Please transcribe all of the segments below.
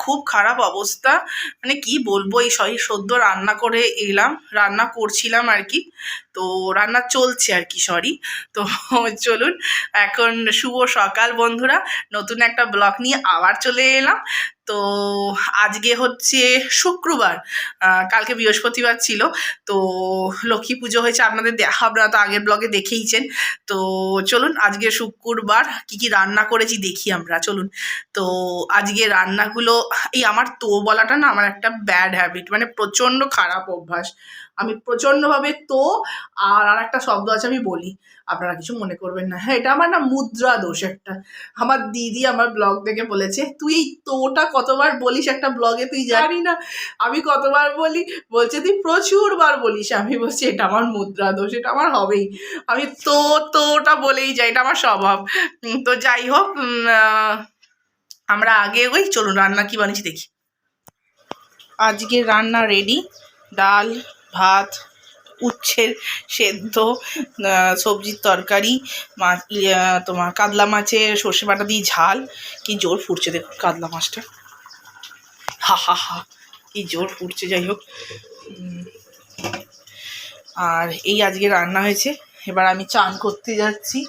খুব খারাপ অবস্থা, মানে কি বলবো, এই সদ্য রান্না করে এলাম, রান্না করছিলাম আর কি, তো রান্না চলছে আর কি, সরি। তো চলুন, এখন শুভ সকাল বন্ধুরা, নতুন একটা ব্লগ নিয়ে আবার চলে এলাম। তো আজকে হচ্ছে শুক্রবার, কালকে বৃহস্পতিবার ছিল, তো লক্ষ্মী পুজো হয়েছে, আপনাদের আপনারা তো আগের ব্লগে দেখেইছেন। তো চলুন, আজকে শুক্রবার কি কি রান্না করেছি দেখি আমরা, চলুন। তো আজকে রান্নাগুলো, এই আমার তো বলাটা না আমার একটা ব্যাড হ্যাবিট, মানে প্রচণ্ড খারাপ অভ্যাস। আমি প্রচণ্ডভাবে তো আর একটা শব্দ আছে আমি বলি, আপনারা কিছু মনে করবেন না। হ্যাঁ, এটা আমার না মুদ্রা দোষ একটা। আমার দিদি আমার ব্লগ দেখে বলেছে, তুই এই তোটা কতবার বলিস একটা ব্লগে, তুই জানি না আমি কতবার বলি। বলছে তুই প্রচুর বার বলিস। আমি বলছি এটা আমার মুদ্রা দোষ, এটা আমার হবেই, আমি তোটা বলেই যাই, এটা আমার স্বভাব। তো যাই হোক, আমরা আগে ওই চলুন রান্না কি বানিয়েছি দেখি। আজকে রান্না রেডি, ডাল, ভাত, উচ্ছের সেদ্ধ, সবজির তরকারি, মাছ, তোমার কাতলা মাছের সর্ষে বাটা দিয়ে ঝাল। কি জোর ফুটছে দেখুন কাতলা মাছটা, হা হা হা, কি জোর ফুটছে। যাই হোক, আর এই আজকে রান্না হয়েছে। এবার আমি চান করতে যাচ্ছি।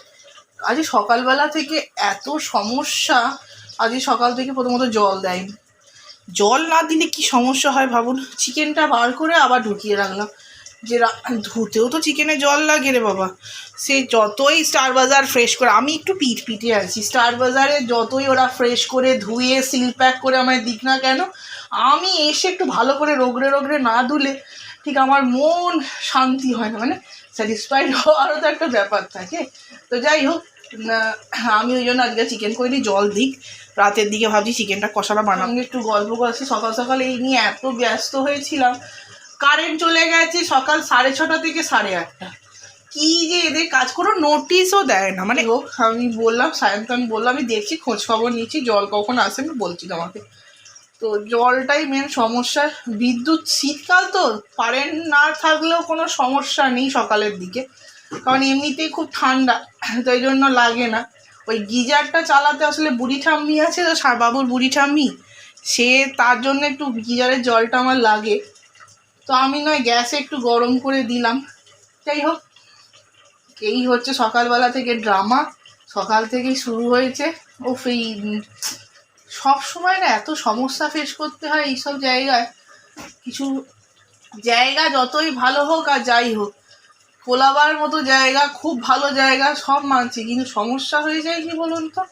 আজ সকালবেলা থেকে এত সমস্যা, আজকে সকাল থেকে প্রথমত জল দেয়নি। জল না দিলে কি সমস্যা হয় ভাবুন। চিকেনটা বার করে আবার ঢুকিয়ে রাখলাম, যে ধুতেও তো চিকেনে জল লাগে রে বাবা। সে যতই স্টার বাজার ফ্রেশ করে, আমি একটু পিটে আছি, স্টার বাজারে যতই ওরা ফ্রেশ করে ধুয়ে সিল প্যাক করে আমায় দিক না কেন, আমি এসে একটু ভালো করে রোগড়ে না ধুলে ঠিক আমার মন শান্তি হয় না, মানে স্যাটিসফাইড হওয়ারও তো একটা ব্যাপার থাকে। তো যাই হোক, আমি ওই জন্য আজকে চিকেন করিনি, জল দিক। রাতের দিকে ভাবছি চিকেনটা কষাটা বানাবো। একটু গল্প করছি, সকাল সকাল এই নিয়ে এত ব্যস্ত হয়েছিলাম, কারেন্ট চলে গেছে সকাল 6:30 থেকে 8:30। কি যে এদের কাজ, কোনো নোটিশও দেয় না। মানে হোক, আমি বললাম সায়ন্তন, আমি বললাম আমি দেখছি, খোঁজ খবর নিচ্ছি, জল কখন আসে আমি বলছি তোমাকে। তো জলটাই মেন সমস্যা। বিদ্যুৎ, শীতকাল তো কারেন্ট না থাকলেও কোনো সমস্যা নেই সকালের দিকে, কারণ এমনিতেই খুব ঠান্ডা, তো এই জন্য লাগে না। ওই গিজারটা চালাতে আসলে বুড়ি ঠাম্মি আছে তো, বাবুর বুড়ি ঠাম্মি, সে তার জন্য একটু গিজারের জলটা আমার লাগে। তো আমি নয় গ্যাসে একটু গরম করে দিলাম। যাই হোক, এই হচ্ছে সকালবেলা থেকে ড্রামা, সকাল থেকেই শুরু হয়েছে। ও এই সব সময় না এত সমস্যা ফেস করতে হয় এইসব জায়গায়। কিছু জায়গা যতই ভালো হোক আর যাই হোক, কোলাবার মতো জায়গা, খুব ভালো জায়গা, সব মানছি, কিন্তু সমস্যা হয়ে যায় কি বলুন তো,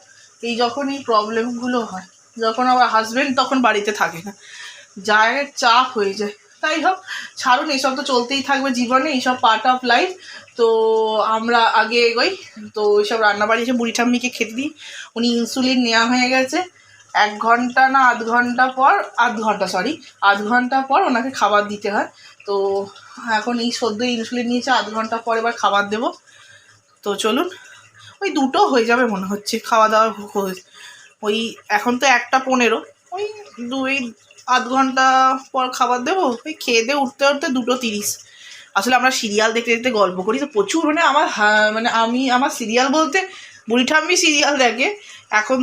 এই যখন এই প্রবলেমগুলো হয়, যখন আবার হাজবেন্ড তখন বাড়িতে থাকে না, জায়ের চাপ হয়ে যায়। তাই হোক, ছাড়ুন, এইসব তো চলতেই থাকবে জীবনে, এইসব পার্ট অফ লাইফ। তো আমরা আগে এগোই। তো ওইসব রান্নাবাড়ি এসে বুড়ি ঠাম্মিকে খেতে দিই। উনি ইনসুলিন নেওয়া হয়ে গেছে, 1 ঘন্টা না আধ ঘন্টা পর ওনাকে খাবার দিতে হয়। তো এখন এই সদ্য ইনসুলিন নিয়েছে, আধ ঘন্টা পর এবার খাবার দেবো। তো চলুন, ওই 2টো হয়ে যাবে মনে হচ্ছে খাওয়া দাওয়া, ওই এখন তো 1:15, ওই আধ ঘন্টা পর খাবার দেবো। ওই খেয়ে দিয়ে উঠতে 2:30। আসলে আমরা সিরিয়াল দেখতে দেখতে গল্প করি তো প্রচুর, মানে আমার সিরিয়াল বলতে বুড়ি ঠাম্মি সিরিয়াল দেখে, এখন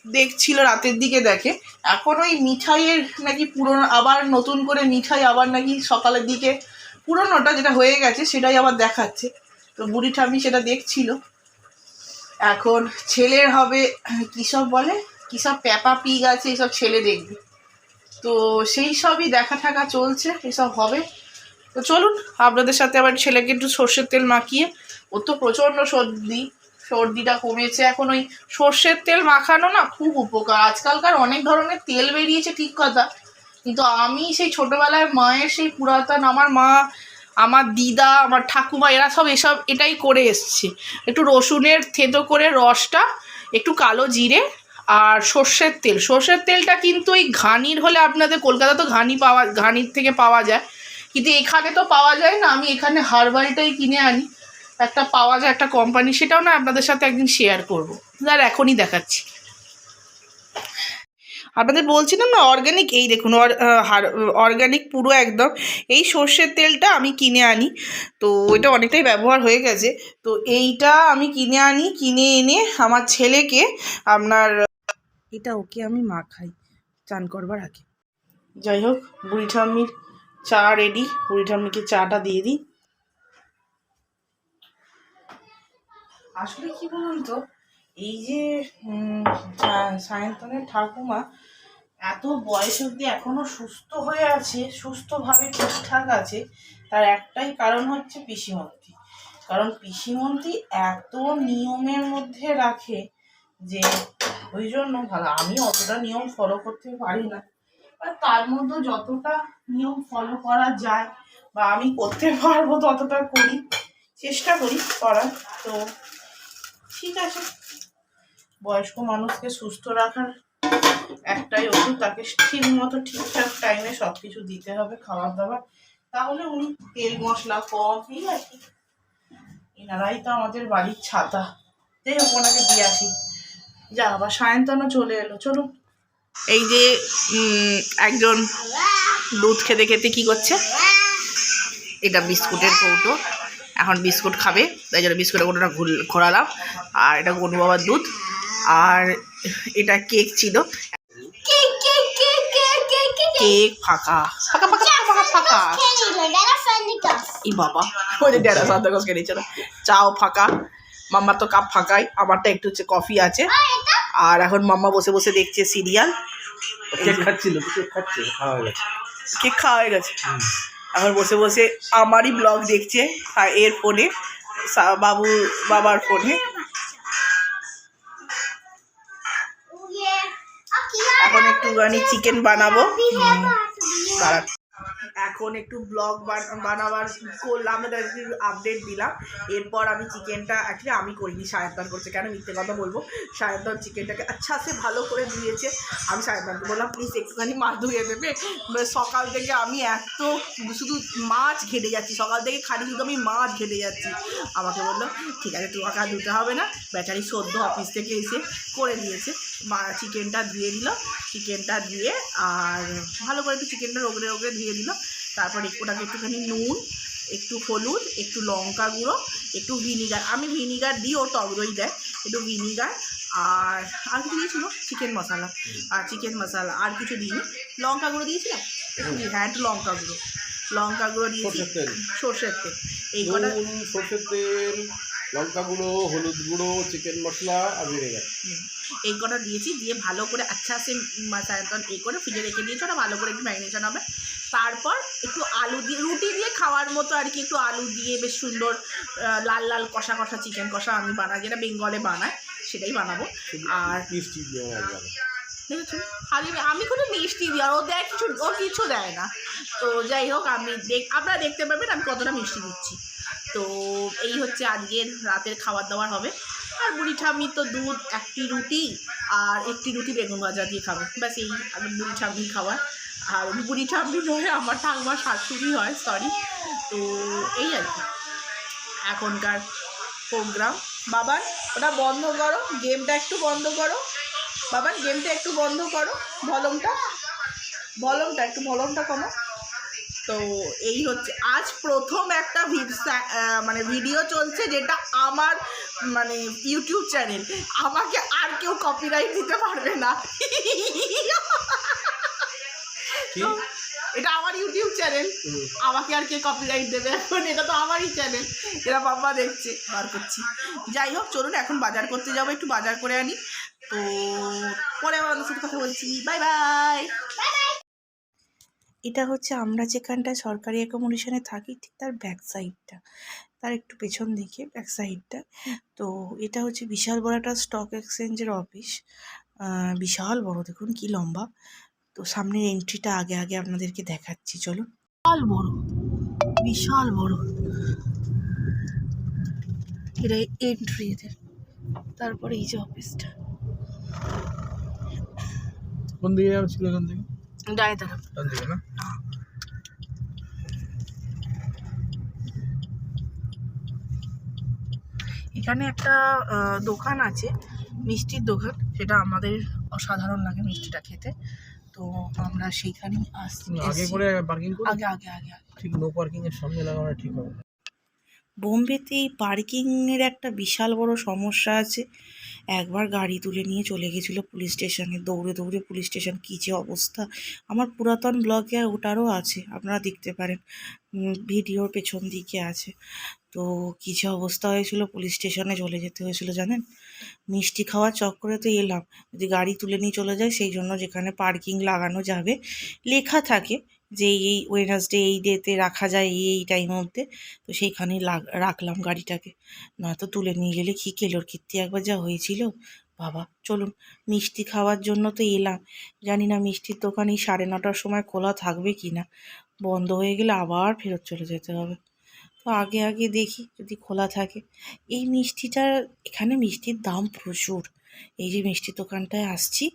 দেখছিল, রাতের দিকে দেখে। এখন ওই মিঠাইয়ের নাকি পুরনো, আবার নতুন করে মিঠাই আবার নাকি সকালের দিকে, পুরনোটা যেটা হয়ে গেছে সেটাই আবার দেখাচ্ছে। তো বুড়ি ঠাম্মি সেটা দেখছিল। এখন ছেলের হবে কিসব বলে, কিসব পেপা পিগ আছে, এইসব ছেলে দেখবে, তো সেই সবই দেখা থাকা চলছে, এসব হবে। তো চলুন, আপনাদের সাথে আবার ছেলেকে একটু সর্ষের তেল মাখিয়ে, ও তো প্রচণ্ড সর্দিটা কমেছে এখন। ওই সর্ষের তেল মাখানো না খুব উপকার। আজকালকার অনেক ধরনের তেল বেরিয়েছে ঠিক কথা, কিন্তু আমি সেই ছোটোবেলায় মায়ের সেই পুরাতন, আমার মা, আমার দিদা, আমার ঠাকুমা, এরা সব এটাই করে এসছে। একটু রসুনের থেতো করে রসটা, একটু কালো জিরে আর সর্ষের তেলটা কিন্তু ওই ঘানির হলে, আপনাদের কলকাতা তো ঘানির থেকে পাওয়া যায়, কিন্তু এখানে তো পাওয়া যায় না। আমি এখানে হারবালটাই কিনে আনি, একটা পাওয়া যায় একটা কোম্পানি, সেটাও না আপনাদের সাথে একদিন শেয়ার করবো, আর এখনই দেখাচ্ছি আপনাদের। বলছিলাম না অর্গ্যানিক, এই দেখুন অর্গ্যানিক পুরো একদম। এই সর্ষের তেলটা আমি কিনে আনি, তো এটা অনেকটাই ব্যবহার হয়ে গেছে। তো এইটা আমি কিনে এনে আমার ছেলেকে, এটা ওকে আমি মাখাই, চান করবার আগে। যাই হোক, বুড়ি ঠাম্মির চা রেডি, বুড়ি ঠাম্মিকে চাটা দিয়ে দিই। আসলে কি বলুন তো, এই যে সায়ন্তনের ঠাকুমা এত বয়স অব্দি এখনো সুস্থ হয়ে আছে, সুস্থভাবে ঠিকঠাক আছে, তার একটাই কারণ হচ্ছে পিসিমন্ত্রী। কারণ পিসিমন্ত্রী এত নিয়মের মধ্যে রাখে যে ওই জন্য ভালো। আমি অতটা নিয়ম ফলো করতে পারি না, তার মধ্যে যতটা নিয়ম ফলো করা যায় বা আমি করতে পারবো ততটা করি, চেষ্টা করি করার। তো ঠিক আছে, বয়স্ক মানুষকে সুস্থ রাখার একটাই ওষুধ, তাকে ঠিক মতো ঠিকঠাক টাইমে সব কিছু দিতে হবে, খাবার দাবার, তাহলে উনি তেল মশলা কম, ঠিক আছে। এনারাই তো আমাদের বাড়ির ছাতা। যাই হোক, ওনাকে দিয়ে আসি। যা, আবার সায়ন্তনও চলে এলো, চলুন। এই যে একজন দুধ খেতে খেতে কি করছে, এটা বিস্কুটের কৌটো, এখন বিস্কুট খাবে, তাই জন্য বিস্কুটের কৌটোটা ঘোরালাম। আর এটা গনু বাবার দুধ, আর এটা কেক ছিল, কেক ফাঁকা ফাঁকা ফাঁকা ফাঁকা ফাঁকা। এই বাবা, ওই যে ড্যাডা সান্তা ক্লজকে নিচ্ছে না। চাও ফাঁকা, মাম্মার তো কাপ ফাঁকাই, আমারটা একটু হচ্ছে কফি আছে। আর এখন মাম্মা বসে বসে দেখছে সিরিয়াল। কেক খাচ্ছিল, কেক খাচ্ছে, খাওয়া হয়ে গেছে, কেক খাওয়া হয়ে গেছে। এখন বসে বসে আমারই ব্লগ দেখছে এর ফোনে, বাবার ফোনে। এখন একটুখানি চিকেন বানাবো, এখন একটু ব্লগ বানাবার করলাম, আপডেট দিলাম। এরপর আমি চিকেনটা অ্যাকচুয়ালি আমি করিনি, সায়ন্তন করছে। কেন মিথ্যে কথা বলবো, সায়ন্তন চিকেনটাকে আচ্ছা সে ভালো করে ধুয়েছে। আমি সায়ন্তনকে বললাম প্লিজ একটুখানি মাছ ধুয়ে দেবে, সকাল থেকে আমি এত শুধু মাছ ঘেটে যাচ্ছি, সকাল থেকে খালি শুধু আমি মাছ ঘেটে যাচ্ছি। আমাকে বললো ঠিক আছে, তোমাকে আর ধুতে হবে না, বেচারি সদ্য অফিস থেকে এসে করে দিয়েছে। চিকেনটা ধুয়ে দিল, চিকেনটা দিয়ে আর ভালো করে একটু চিকেনটা রগড়ে রগড়ে ধুয়ে দিল। তারপর ওটাকে একটুখানি নুন, একটু হলুদ, একটু লঙ্কা গুঁড়ো, একটু ভিনিগার, আমি ভিনিগার দিই, ও টক দই দেয়, একটু ভিনিগার আর কিছু দিয়েছিল, চিকেন মশলা আর চিকেন মশলা, আর কিছু দিইনি। লঙ্কা গুঁড়ো দিয়েছিলাম, হ্যাঁ একটু লঙ্কা গুঁড়ো দিয়েছি, সর্ষের তেল, এই কটা, সর্ষের তেল, লঙ্কা গুঁড়ো, হলুদ গুঁড়ো, চিকেন মশলা আর ভিনেগার, এই কটা দিয়েছি। দিয়ে ভালো করে আচ্ছা সে সায়ন্তন এই করে ফ্রিজে রেখে দিয়েছে, ওটা ভালো করে একটু ম্যারিনেশন হবে। তারপর একটু আলু দিয়ে, রুটি দিয়ে খাওয়ার মতো আর কি, একটু আলু দিয়ে বেশ সুন্দর লাল লাল কষা কষা চিকেন কষা আমি বানাই, যেটা বেঙ্গলে বানায় সেটাই বানাবো। আর আমি কোনো মিষ্টি দিই, আর ও দেয় কিছু, ও কিছু দেয় না। তো যাই হোক, আপনারা দেখতে পাবেন আমি কতটা মিষ্টি দিচ্ছি। তো এই হচ্ছে আজকের রাতের খাবার দাবার হবে। আর বুড়ি ঠাম্মি তো দুধ, একটি রুটি আর একটি রুটি বেগুন ভাজা দিয়ে খাবে, ব্যাস এই বুড়ি ঠাম্মির খাবার। আর বুড়ি ঠাম্মি নয়, আমার ঠাকুমার শাশুড়ি হয়, সরি। তো এই আর কি এখনকার প্রোগ্রাম। বাবার ওটা বন্ধ করো, গেমটা একটু বন্ধ করো বাবার, গেমটা একটু বন্ধ করো, ভলিউমটা একটু ভলিউমটা কমো। তো এই হচ্ছে আজ প্রথম একটা মানে ভিডিও চলছে যেটা আমার মানে ইউটিউব চ্যানেল, আমাকে আর কেউ কপিরাইট দিতে পারবে না। তো এটা আমার ইউটিউব চ্যানেল, আমাকে আর কে কপিরাইট দেবে এখন, এটা তো আমারই চ্যানেল, এরা বাবা দেখছে, বার করছি। যাই হোক, চলুন এখন বাজার করতে যাবো, একটু বাজার করে আনি। তো পরে আবার আপনার সাথে কথা বলছি, বাই বাই। এটা হচ্ছে আমরা যেখানটায় সরকারি অ্যাকোমোডেশনে থাকি ঠিক তার ব্যাক সাইডটা, তার একটু পেছন দিকে ব্যাক সাইডটা। তো এটা হচ্ছে বিশাল বড় একটা স্টক এক্সচেঞ্জের অফিস, বিশাল বড়, দেখুন কি লম্বা। তো সামনের এন্ট্রিটা আগে আগে আপনাদেরকে দেখাচ্ছি, চলুন। বিশাল বড় এটা এন্ট্রি এদের। তারপরে এই যে অফিসটা, কোন দিকে যাচ্ছিল এখান থেকে? ডায় দাঁড়া, ডান দিকে না? এখানে একটা দোকান আছে, মিষ্টির দোকান, সেটা আমাদের অসাধারণ লাগে মিষ্টিটা খেতে। তো আমরা সেইখানেই আগে করে পার্কিং করি, আগে আগে আগে আগে ঠিক নো পার্কিং এর সামনে লাগানো ঠিক হবে। বোম্বেতে এই পার্কিংয়ের একটা বিশাল বড় সমস্যা আছে। একবার গাড়ি তুলে নিয়ে চলে গেছিলো পুলিশ স্টেশনে, দৌড়ে দৌড়ে পুলিশ স্টেশন, কী যে অবস্থা। আমার পুরাতন ব্লগে আর ওটারও আছে, আপনারা দেখতে পারেন, ভিডিওর পেছন দিকে আছে। তো কী যে অবস্থা হয়েছিল, পুলিশ স্টেশনে চলে যেতে হয়েছিল জানেন। মিষ্টি খাওয়ার চক্করে তো এলাম, যদি গাড়ি তুলে নিয়ে চলে যায়, সেই জন্য যেখানে পার্কিং লাগানো যাবে লেখা থাকে যে এই ওয়েডনেসডে এই ডেতে রাখা যায় এই টাইম অবধি, তো সেইখানেই রাখলাম গাড়িটাকে। নয়তো তুলে নিয়ে গেলে কী কেলোর কীর্তি একবার যা হয়েছিল বাবা। চলুন, মিষ্টি খাওয়ার জন্য তো এলাম, জানি না মিষ্টির দোকান এই 9:30টার সময় খোলা থাকবে কি না, বন্ধ হয়ে গেলে আবার ফেরত চলে যেতে হবে। তো আগে আগে দেখি যদি খোলা থাকে। এই মিষ্টিটার, এখানে মিষ্টির দাম প্রচুর। এই যে মিষ্টির দোকানটায় আসছি,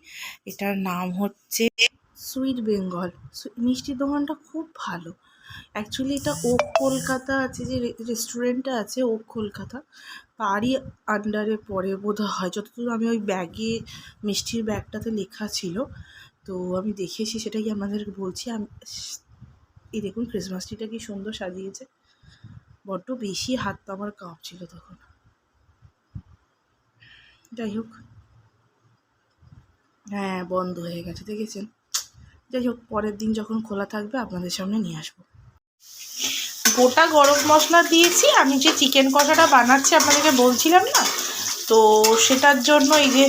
এটার নাম হচ্ছে সুইট বেঙ্গল। মিষ্টির দোকানটা খুব ভালো। অ্যাকচুয়ালি এটা ওক কলকাতা আছে, যে রেস্টুরেন্টটা আছে ওক কলকাতা, তারই আন্ডারে পড়ে বোধ হয়, যতদূর আমি ওই ব্যাগে, মিষ্টির ব্যাগটাতে লেখা ছিল। তো আমি দেখেছি, সেটাই আপনাদেরকে বলছি। আমি এই দেখুন ক্রিসমাস ট্রিটা কি সুন্দর সাজিয়েছে, বড্ড বেশি হাত তো আমার কাঁপছিল তখন। যাই হোক, হ্যাঁ বন্ধ হয়ে গেছে দেখেছেন। যাই হোক, পরের দিন যখন খোলা থাকবে আপনাদের সামনে নিয়ে আসবো। গোটা গরম মশলা দিয়েছি, আমি যে চিকেন কষাটা বানাচ্ছি আপনাদেরকে বলছিলাম না, তো সেটার জন্য এই যে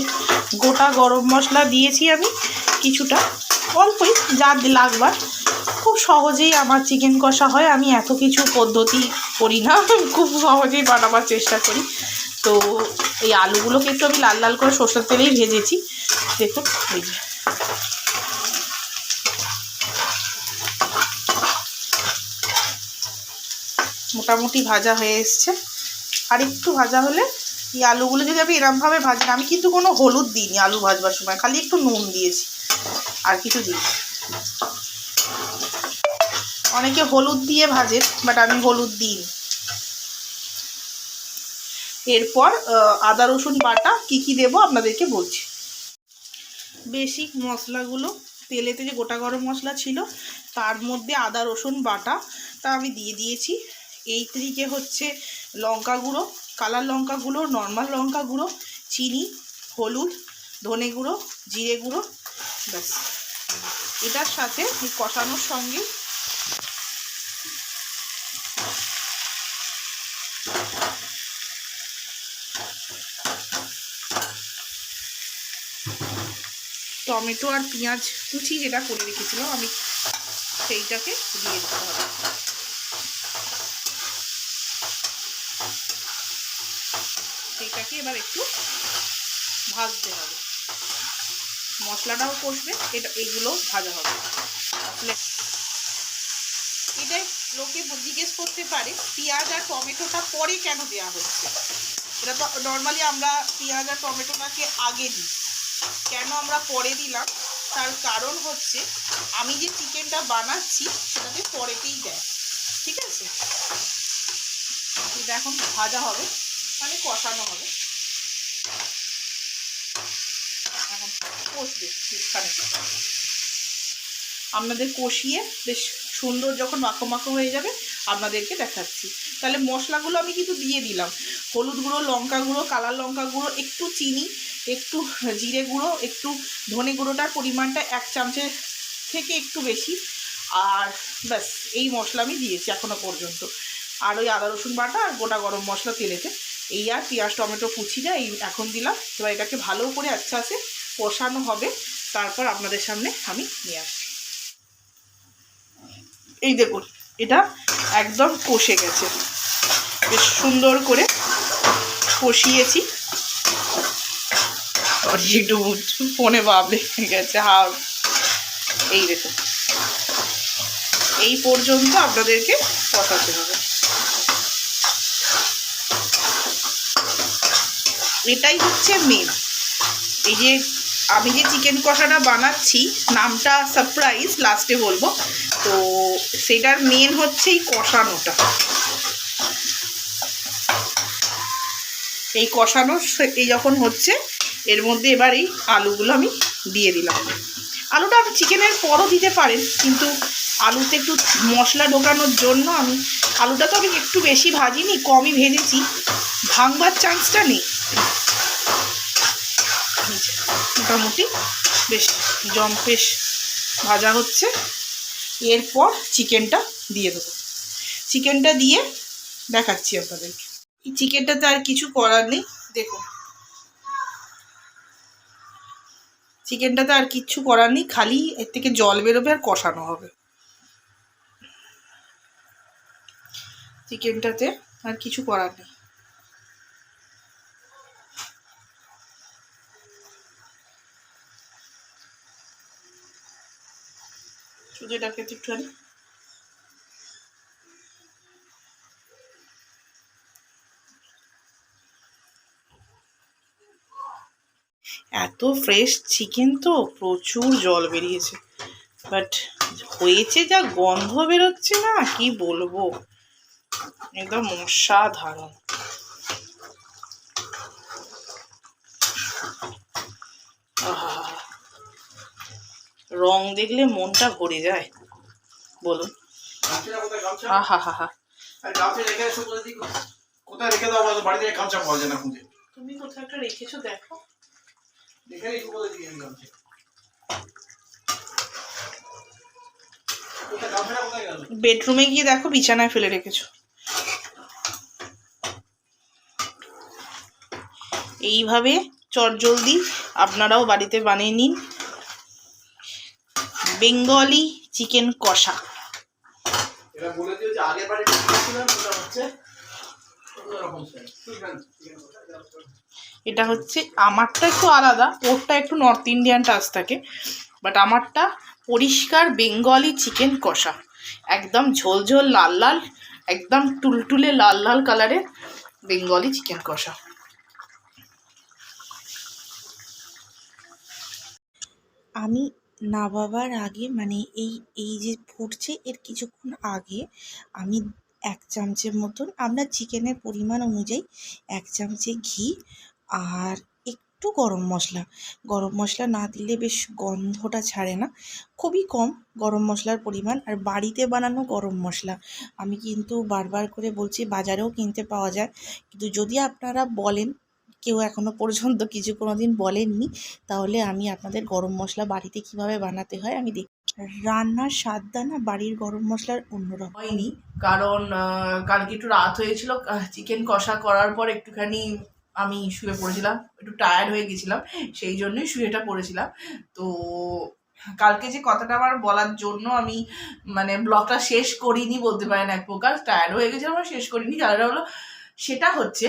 গোটা গরম মশলা দিয়েছি আমি কিছুটা, অল্পই যা লাগবার। খুব সহজেই আমার চিকেন কষা হয়, আমি এত কিছু পদ্ধতি করি না, খুব সহজেই বানাবার চেষ্টা করি। তো এই আলুগুলোকে একটু আমি লাল লাল করে সরষের তেলেই ভেজেছি, দেখুন এই যে। মোটামুটি ভাজা হয়ে এসছে, আর একটু ভাজা হলে এই আলুগুলো যদি আমি এরমভাবে ভাজি, আমি কিন্তু কোনো হলুদ দিইনি আলু ভাজবার সময়, খালি একটু নুন দিয়েছি, আর কিছু দিই। অনেকে হলুদ দিয়ে ভাজে, বাট আমি হলুদ দিইনি। এরপর আদা রসুন বাটা কি কি দেবো আপনাদেরকে বলছি। বেসিক মশলাগুলো, তেলেতে যে গোটা গরম মশলা ছিল তার মধ্যে আদা রসুন বাটাটা আমি দিয়ে দিয়েছি। এই দিকে হচ্ছে লঙ্কা গুঁড়ো, কালার লঙ্কা গুঁড়ো, নর্মাল লঙ্কা গুঁড়ো, চিনি, হলুদ, ধনে গুঁড়ো, জিরে গুঁড়ো, ব্যাস। এটার সাথে কষানোর সঙ্গে টমেটো আর পেঁয়াজ কুচি যেটা করে রেখেছিলাম আমি, সেইটাকে দিয়ে দিতে হবে। সেইটাকে এবার একটু ভাজতে হবে, মশলাটাও কষবে, এইগুলো ভাজা হবে। এটাই লোকে জিজ্ঞেস করতে পারে পেঁয়াজ আর টমেটোটা পরে কেন দেওয়া হচ্ছে। এটা তো নর্মালি আমরা পেঁয়াজ আর টমেটোটাকে আগে দিই, কেন আমরা পরে দিলাম তার কারণ হচ্ছে আমি যে চিকেনটা বানাচ্ছি সেটাতে পরেতেই দেয়, ঠিক আছে। এটা এখন ভাজা হবে, মানে কষানো হবে, এখন কষবে এখানে। আপনাদের কষিয়ে বেশ সুন্দর যখন মাখো মাখো হয়ে যাবে আপনাদেরকে দেখাচ্ছি। তাহলে মশলাগুলো আমি কিন্তু দিয়ে দিলাম, হলুদ গুঁড়ো, লঙ্কা গুঁড়ো, কালার লঙ্কা গুঁড়ো, একটু চিনি, একটু জিরে গুঁড়ো, একটু ধনে গুঁড়োটার পরিমাণটা 1 চামচের থেকে একটু বেশি, আর ব্যাস এই মশলা আমি দিয়েছি এখনও পর্যন্ত। আর ওই আদা রসুন বাটা আর গোটা গরম মশলা তেলেতে, এই আর পেঁয়াজ টমেটো কুচিটা এই এখন দিলাম। এবার এটাকে ভালো করে আস্তে কষানো হবে, তারপর আপনাদের সামনে আমি নিয়ে আসছি। এই দেখুন এটা একদম কষে গেছে, বেশ সুন্দর করে কষিয়েছি। একটু ফোনে বাবলে গেছে হাফ। এই দেখুন এই পর্যন্ত আপনাদেরকে কষাতে হবে। এটাই হচ্ছে মেন। এই যে আমি যে চিকেন কষাটা বানাচ্ছি, নামটা সারপ্রাইজ, লাস্টে বলবো, তো সেটার মেন হচ্ছে এই কষানোটা। এই কষানো এই যখন হচ্ছে, এর মধ্যে এবার এই আলুগুলো আমি দিয়ে দিলাম। আলুটা আপনি চিকেনের পরও দিতে পারেন, কিন্তু আলুতে একটু মশলা ঢোকানোর জন্য আমি আলুটা তো আমি একটু বেশি ভাজিনি, কমই ভেজেছি, ভাঙবার চান্সটা নেই। মোটামুটি বেশ জম্পেশ ভাজা হচ্ছে। এরপর চিকেনটা দিয়ে দেবো। চিকেনটা দিয়ে দেখাচ্ছি আপনাদেরকে। এই চিকেনটাতে আর কিছু করার নেই, দেখুন চিকেনটাতে আর কিচ্ছু করার নেই, খালি এর থেকে জল বেরোবে আর কষানো হবে। চিকেনটাতে আর কিছু করার নেই। শুধু এটাকে একটুখানি এত ফ্রেশ চিকেন তো প্রচুর জল বেরিয়েছে, বাট হয়েছে যা গন্ধ বেরোচ্ছে না কি বলবো, একদম অসাধারণ। রং দেখলে মনটা ভরে যায়, বলুন। আহা হা হা। কোথায় রেখে দাও বলো, বাড়িতে গামছা পাওয়া যায় না খুঁজে। তুমি কোথায় একটা রেখেছো দেখো। দেখে একটু বলে দিই আমি গামছা। বেডরুমে গিয়ে দেখো বিছানায় ফেলে রেখেছো। এইভাবে চটজলদি আপনারাও বাড়িতে বানিয়ে নিন বেঙ্গলি চিকেন কষা। এটা বলে দিও যে আগের বারে করেছিলাম, এটা হচ্ছে অন্যরকম স্টাইল। এটা হচ্ছে আমারটা একটু আলাদা, ওরটা একটু নর্থ ইন্ডিয়ান টাচ থাকে, বাট আমারটা পরিষ্কার বেঙ্গলি চিকেন কষা, একদম ঝোল লাল লাল, একদম টুলটুলে লাল লাল কালারের বেঙ্গলি চিকেন কষা। আমি নামাবার আগে মানে এই যে ফুটছে এর কিছুক্ষণ আগে আমি 1 চামচের মতন, আপনার চিকেনের পরিমাণ অনুযায়ী 1 চামচে ঘি আর একটু গরম মশলা না দিলে বেশ গন্ধটা ছাড়ে না, খুবই কম গরম মশলার পরিমাণ। আর বাড়িতে বানানো গরম মশলা, আমি কিন্তু বারবার করে বলছি বাজারেও কিনতে পাওয়া যায়, কিন্তু যদি আপনারা বলেন, কেউ এখনও পর্যন্ত কিছু কোনো দিন বলেননি, তাহলে আমি আপনাদের গরম মশলা বাড়িতে কিভাবে বানাতে হয় আমি রান্নার স্বাদটা না বাড়ির গরম মশলার অন্যরকম। হয়নি, কারণ কালকে একটু রাত হয়েছিল, চিকেন কষা করার পর একটুখানি আমি শুয়ে পড়েছিলাম, একটু টায়ার্ড হয়ে গেছিলাম, সেই জন্যই শুয়েটা পড়েছিলাম। তো কালকে যে কথাটা আমার বলার জন্য আমি মানে ব্লগটা শেষ করিনি বলতে পারেন, এক প্রকার টায়ার্ড হয়ে গেছিলাম, আমার শেষ করিনি। কারণটা হলো সেটা হচ্ছে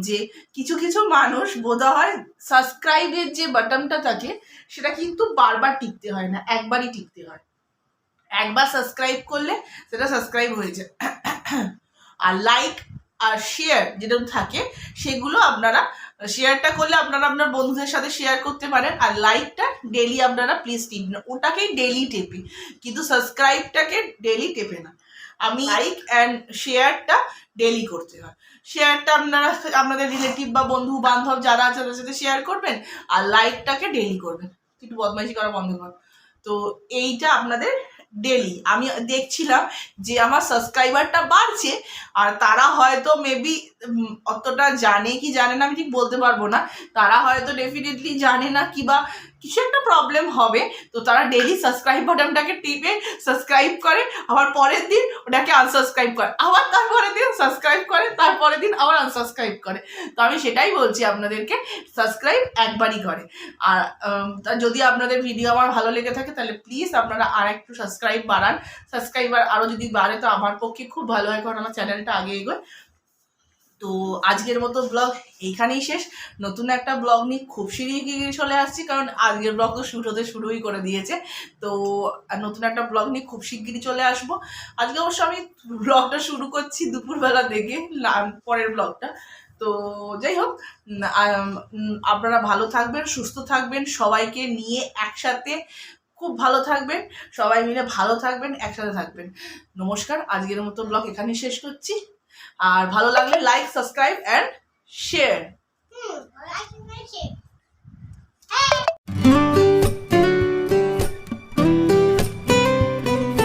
যে কিছু কিছু মানুষ বোধহয় সাবস্ক্রাইবের যে বাটনটা থাকে সেটা কিন্তু বারবার টিপতে হয় না, একবারই টিপতে হয়। একবার সাবস্ক্রাইব করলে সেটা সাবস্ক্রাইব হয়ে যায়। আর লাইক আর শেয়ার যেটা থাকে সেগুলো আপনারা শেয়ারটা করলে আপনারা আপনার বন্ধুদের সাথে শেয়ার করতে পারেন, আর লাইকটা ডেলি আপনারা প্লিজ টিপবেন, ওটাকেই ডেলি টেপি, কিন্তু সাবস্ক্রাইবটাকে ডেলি টেপে না। আমি লাইক অ্যান্ড শেয়ারটা ডেলি করতে হয়। শেয়ারটা আপনারা আপনাদের রিলেটিভ বা বন্ধু বান্ধব যারা আছে তাদের সাথে শেয়ার করবেন, আর লাইকটাকে ডেলি করবেন। একটু বদমাইশি করা বন্ধ কর। তো এইটা আপনাদের ডেলি। আমি দেখছিলাম যে আমার সাবস্ক্রাইবারটা বাড়ছে, আর তারা হয়তো মেবি অতটা জানে কি জানে না আমি ঠিক বলতে পারবো না, তারা হয়তো ডেফিনেটলি জানে না কিবা কিছু একটা প্রবলেম হবে, তো তারা ডেলি সাবস্ক্রাইব বাটনটাকে টিপে সাবস্ক্রাইব করে, আবার পরের দিন ওটাকে আনসাবস্ক্রাইব করে, আবার তারপরের দিন সাবস্ক্রাইব করে, তারপরের দিন আবার আনসাবস্ক্রাইব করে। তো আমি সেটাই বলছি আপনাদেরকে, সাবস্ক্রাইব একবারই করে। আর যদি আপনাদের ভিডিও আমার ভালো লেগে থাকে তাহলে প্লিজ আপনারা আর একটু সাবস্ক্রাইব বাড়ান, সাবস্ক্রাইবার আরও যদি বাড়ে তো আমার পক্ষে খুব ভালো হয়, কারণ আমার চ্যানেলটা আগে এগোয়। তো আজকের মতো ব্লগ এইখানেই শেষ। নতুন একটা ব্লগ নিয়ে খুব শিগগিরই চলে আসছি, কারণ আজকের ব্লগ তো শুরুই করে দিয়েছে। তো নতুন একটা ব্লগ নিয়ে খুব শিগগিরই চলে আসবো। আজকে অবশ্য আমি ব্লগটা শুরু করছি দুপুরবেলা থেকে, পরের ব্লগটা। তো যাই হোক, আপনারা ভালো থাকবেন, সুস্থ থাকবেন, সবাইকে নিয়ে একসাথে খুব ভালো থাকবেন, সবাই মিলে ভালো থাকবেন, একসাথে থাকবেন। নমস্কার, আজকের মতো ব্লগ এখানেই শেষ করছি। আর ভালো লাগলে লাইক, সাবস্ক্রাইব অ্যান্ড শেয়ার।